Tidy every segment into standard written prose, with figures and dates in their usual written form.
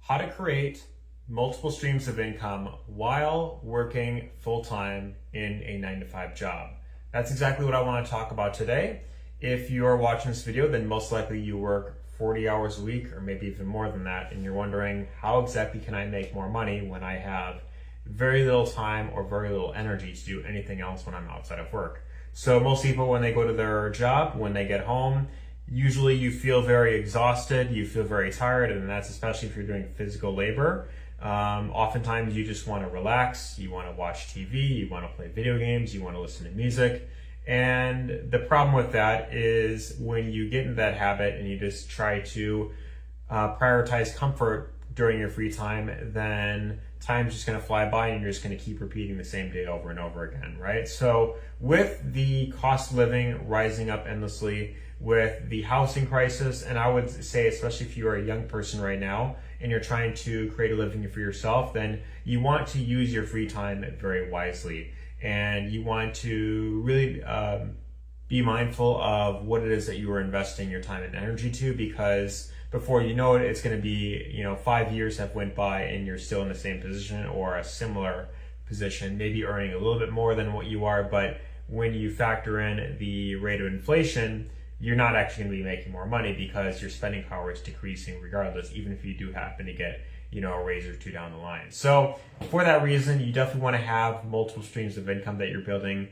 how to create multiple streams of income while working full-time in a 9-to-5 job. That's exactly what I want to talk about today. If you are watching this video, then most likely you work 40 hours a week or maybe even more than that, and you're wondering, how exactly can I make more money when I have very little time or very little energy to do anything else when I'm outside of work? So most people, when they go to their job, when they get home, usually you feel very exhausted, you feel very tired, and that's especially if you're doing physical labor. Oftentimes you just want to relax, you want to watch TV, you want to play video games, you want to listen to music. And the problem with that is when you get into that habit and you just try to prioritize comfort during your free time, then time's just going to fly by and you're just going to keep repeating the same day over and over again, right? So with the cost of living rising up endlessly, with the housing crisis, and I would say especially if you're a young person right now and you're trying to create a living for yourself, then you want to use your free time very wisely. And you want to really be mindful of what it is that you are investing your time and energy to, because before you know it, it's going to be, 5 years have went by and you're still in the same position or a similar position, maybe earning a little bit more than what you are. But when you factor in the rate of inflation, you're not actually going to be making more money because your spending power is decreasing regardless, even if you do happen to get a raise or two down the line. So for that reason, you definitely want to have multiple streams of income that you're building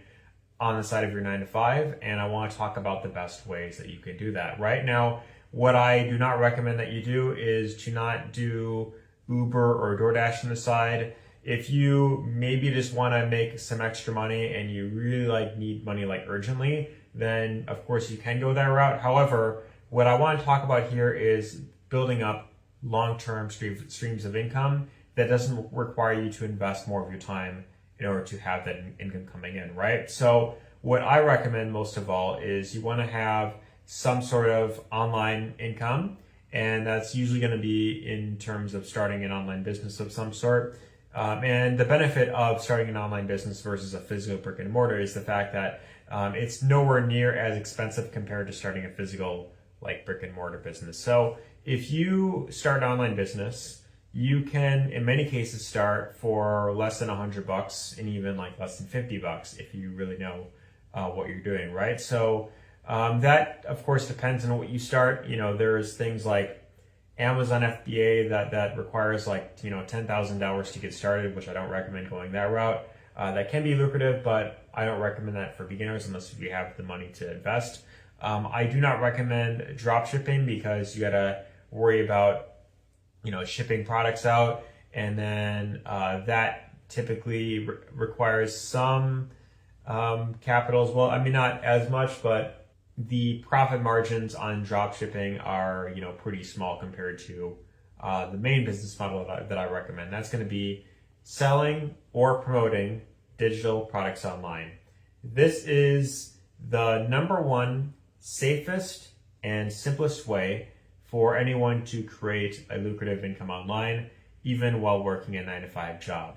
on the side of your 9-to-5. And I want to talk about the best ways that you can do that. Right now, what I do not recommend that you do is to not do Uber or DoorDash on the side. If you maybe just want to make some extra money and you really need money urgently, then of course you can go that route. However, what I want to talk about here is building up long-term streams of income that doesn't require you to invest more of your time in order to have that income coming in, right? So what I recommend most of all is you want to have some sort of online income, and that's usually going to be in terms of starting an online business of some sort. And the benefit of starting an online business versus a physical brick and mortar is the fact that it's nowhere near as expensive compared to starting a physical brick and mortar business. So if you start an online business, you can in many cases start for less than $100 and even less than $50 if you really know what you're doing, right? So that of course depends on what you start. There's things like Amazon FBA that requires $10,000 to get started, which I don't recommend going that route. That can be lucrative, but I don't recommend that for beginners unless you have the money to invest. I do not recommend drop shipping because you gotta worry about shipping products out, and then that typically requires some capital as well. I mean, not as much, but the profit margins on drop shipping are pretty small compared to the main business model that I recommend. That's going to be selling or promoting digital products online. This is the number one safest and simplest way for anyone to create a lucrative income online, even while working a 9-to-5 job.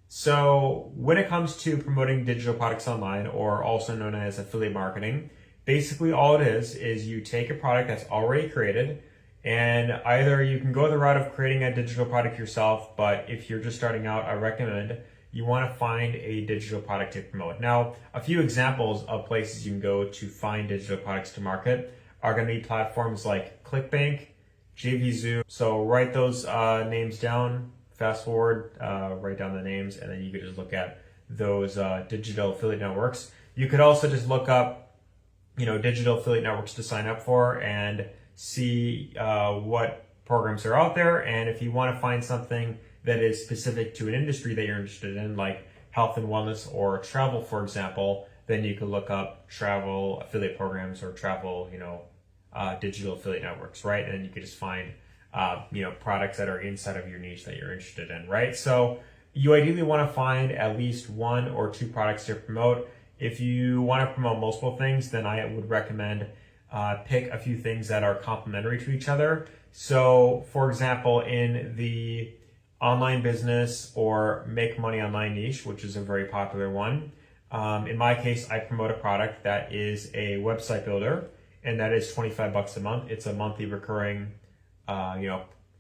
So when it comes to promoting digital products online, or also known as affiliate marketing, basically all it is you take a product that's already created, and either you can go the route of creating a digital product yourself, but if you're just starting out, I recommend you want to find a digital product to promote. Now, a few examples of places you can go to find digital products to market are going to be platforms like ClickBank, JVZoo. So write those names down, fast forward, write down the names, and then you could just look at those digital affiliate networks. You could also just look up digital affiliate networks to sign up for and see what programs are out there. And if you want to find something that is specific to an industry that you're interested in, like health and wellness or travel, for example, then you could look up travel affiliate programs or travel, digital affiliate networks, right? And you could just find, products that are inside of your niche that you're interested in, right? So you ideally want to find at least one or two products to promote. If you want to promote multiple things, then I would recommend pick a few things that are complementary to each other. So for example, in the online business or make money online niche, which is a very popular one, in my case, I promote a product that is a website builder, and that is $25 a month. It's a monthly recurring,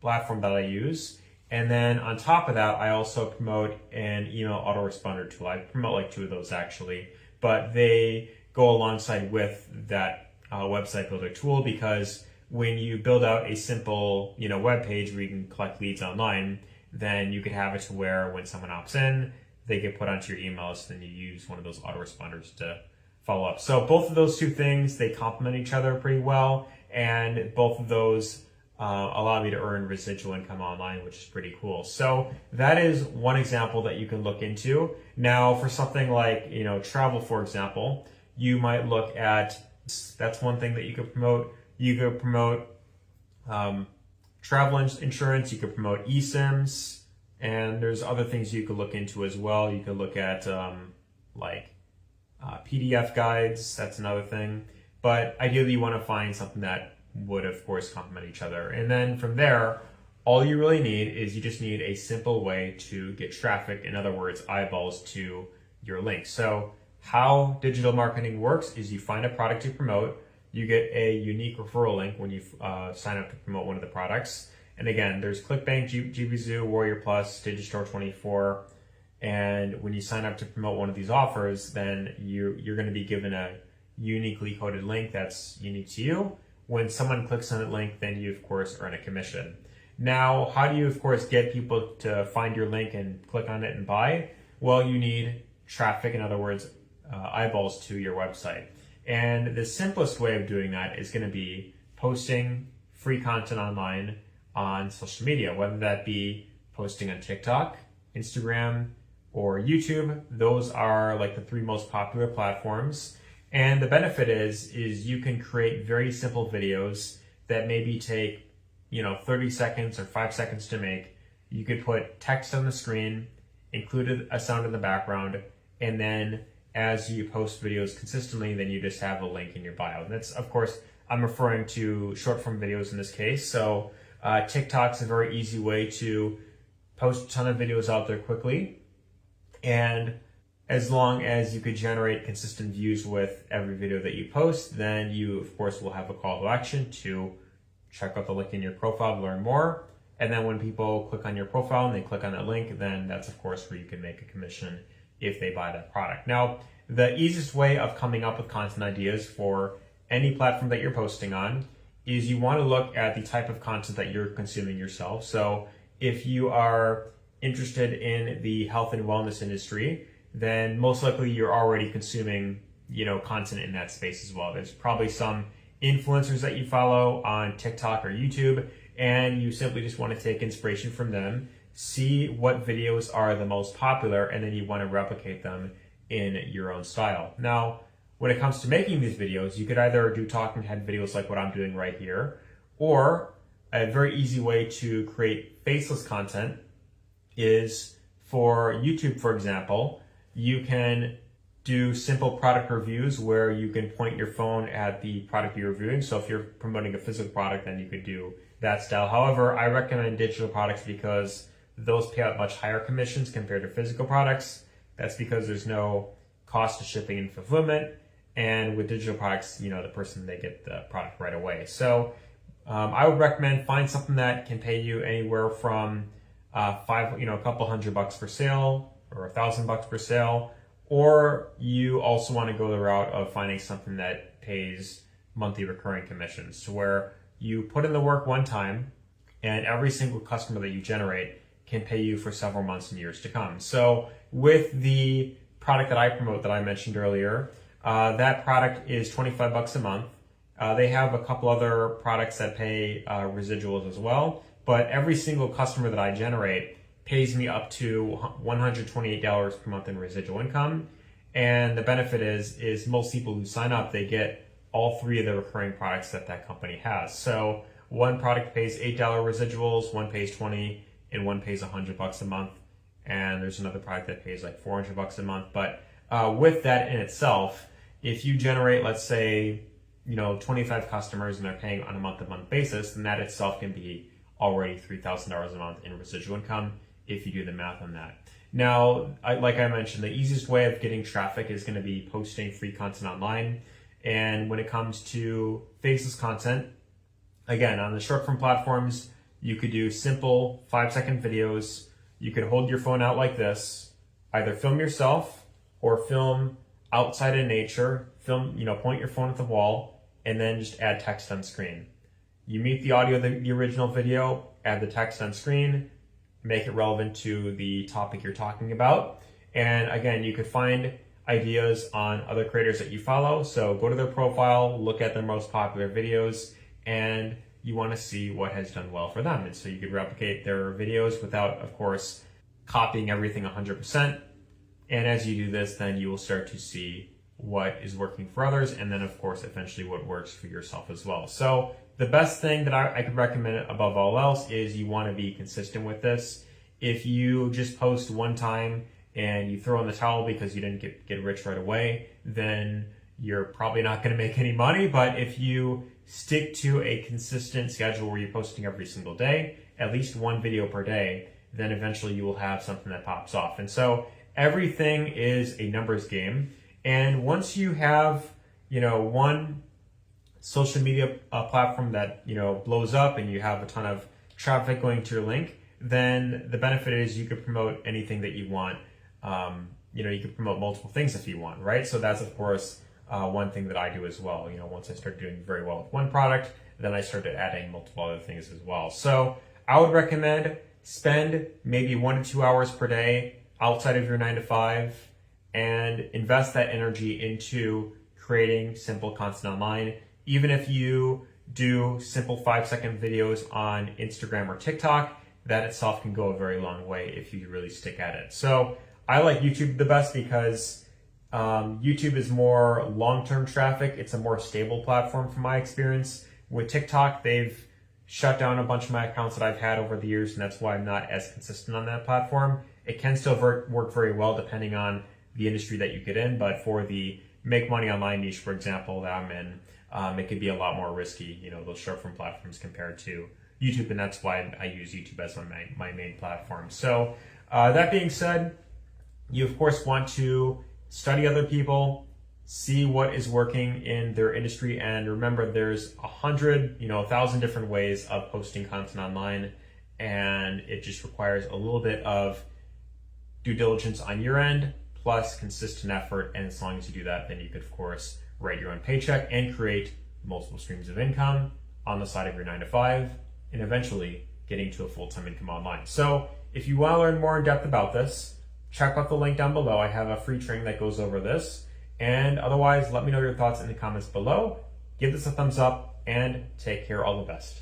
platform that I use. And then on top of that, I also promote an email autoresponder tool. I promote like 2 of those actually, but they go alongside with that website builder tool, because when you build out a simple, web page where you can collect leads online, then you could have it to where when someone opts in, they get put onto your emails, then you use one of those autoresponders to follow up. So both of those 2 things, they complement each other pretty well, and both of those allow me to earn residual income online, which is pretty cool. So that is one example that you can look into. Now, for something like, travel, for example, you might look at, that's one thing that you could promote. You could promote travel insurance, you could promote eSIMs, and there's other things you could look into as well. You could look at PDF guides, that's another thing. But ideally you want to find something that would of course complement each other. And then from there, all you really need is you just need a simple way to get traffic, in other words, eyeballs to your link. So how digital marketing works is you find a product to promote, you get a unique referral link when you sign up to promote one of the products. And again, there's ClickBank, GBZoo, Warrior Plus, Digistore24. And when you sign up to promote one of these offers, then you're going to be given a uniquely coded link that's unique to you. When someone clicks on that link, then you of course earn a commission. Now, how do you of course get people to find your link and click on it and buy? Well, you need traffic, in other words, eyeballs to your website. And the simplest way of doing that is going to be posting free content online on social media, whether that be posting on TikTok, Instagram, or YouTube. Those are like the 3 most popular platforms. And the benefit is you can create very simple videos that maybe take, 30 seconds or 5 seconds to make. You could put text on the screen, include a sound in the background, and then as you post videos consistently, then you just have a link in your bio. And that's, of course, I'm referring to short form videos in this case. So TikTok's a very easy way to post a ton of videos out there quickly. And as long as you could generate consistent views with every video that you post, then you, of course, will have a call to action to check out the link in your profile to learn more. And then when people click on your profile and they click on that link, then that's, of course, where you can make a commission if they buy that product. Now, the easiest way of coming up with content ideas for any platform that you're posting on is you want to look at the type of content that you're consuming yourself. So if you are interested in the health and wellness industry, then most likely you're already consuming, content in that space as well. There's probably some influencers that you follow on TikTok or YouTube, and you simply just want to take inspiration from them, see what videos are the most popular, and then you want to replicate them in your own style. Now, when it comes to making these videos, you could either do talking head videos like what I'm doing right here, or a very easy way to create faceless content is for YouTube, for example. You can do simple product reviews where you can point your phone at the product you're reviewing. So if you're promoting a physical product, then you could do that style. However, I recommend digital products because those pay out much higher commissions compared to physical products. That's because there's no cost to shipping and fulfillment. And with digital products, the person, they get the product right away. So I would recommend find something that can pay you anywhere from a couple $100 per sale or $1,000 per sale, or you also want to go the route of finding something that pays monthly recurring commissions, to where you put in the work one time and every single customer that you generate can pay you for several months and years to come. So with the product that I promote that I mentioned earlier, that product is $25 a month. They have a couple other products that pay residuals as well, but every single customer that I generate pays me up to $128 per month in residual income. And the benefit is most people who sign up, they get all 3 of the recurring products that company has. So one product pays $8 residuals, one pays $20, and one pays $100 a month. And there's another product that pays like $400 a month. But with that in itself, if you generate, let's say, 25 customers and they're paying on a month-to-month basis, then that itself can be already $3,000 a month in residual income if you do the math on that. Now, like I mentioned, the easiest way of getting traffic is going to be posting free content online. And when it comes to faceless content, again, on the short form platforms, You could do simple 5-second videos. You could hold your phone out like this, either film yourself or film outside in nature, point your phone at the wall, and then just add text on screen. You mute the audio of the original video, add the text on screen, make it relevant to the topic you're talking about. And again, you could find ideas on other creators that you follow. So go to their profile, look at their most popular videos, and you want to see what has done well for them. And so you could replicate their videos without, of course, copying everything 100%. And as you do this, then you will start to see what is working for others, and then of course, eventually what works for yourself as well. So the best thing that I could recommend above all else is you want to be consistent with this. If you just post one time and you throw in the towel because you didn't get rich right away, then you're probably not going to make any money. But if you stick to a consistent schedule where you're posting every single day, at least one video per day, then eventually you will have something that pops off. And so everything is a numbers game. And once you have, one social media platform that, blows up and you have a ton of traffic going to your link, then the benefit is you could promote anything that you want. You could promote multiple things if you want, right? So that's, of course, one thing that I do as well. Once I started doing very well with one product, then I started adding multiple other things as well. So I would recommend spend maybe 1 to 2 hours per day outside of your 9 to 5 and invest that energy into creating simple content online. Even if you do simple 5-second videos on Instagram or TikTok, that itself can go a very long way if you really stick at it. So I like YouTube the best because YouTube is more long-term traffic. It's a more stable platform from my experience. With TikTok, they've shut down a bunch of my accounts that I've had over the years, and that's why I'm not as consistent on that platform. It can still work very well depending on the industry that you get in, but for the make money online niche, for example, that I'm in, it could be a lot more risky, those short-form platforms compared to YouTube, and that's why I use YouTube as my main platform. So that being said, you of course want to study other people, see what is working in their industry, and remember there's 1,000 different ways of posting content online, and it just requires a little bit of due diligence on your end, plus consistent effort. And as long as you do that, then you could of course write your own paycheck and create multiple streams of income on the side of your 9 to 5, and eventually getting to a full-time income online. So if you want to learn more in depth about this, check out the link down below. I have a free training that goes over this. And otherwise, let me know your thoughts in the comments below. Give this a thumbs up and take care. All the best.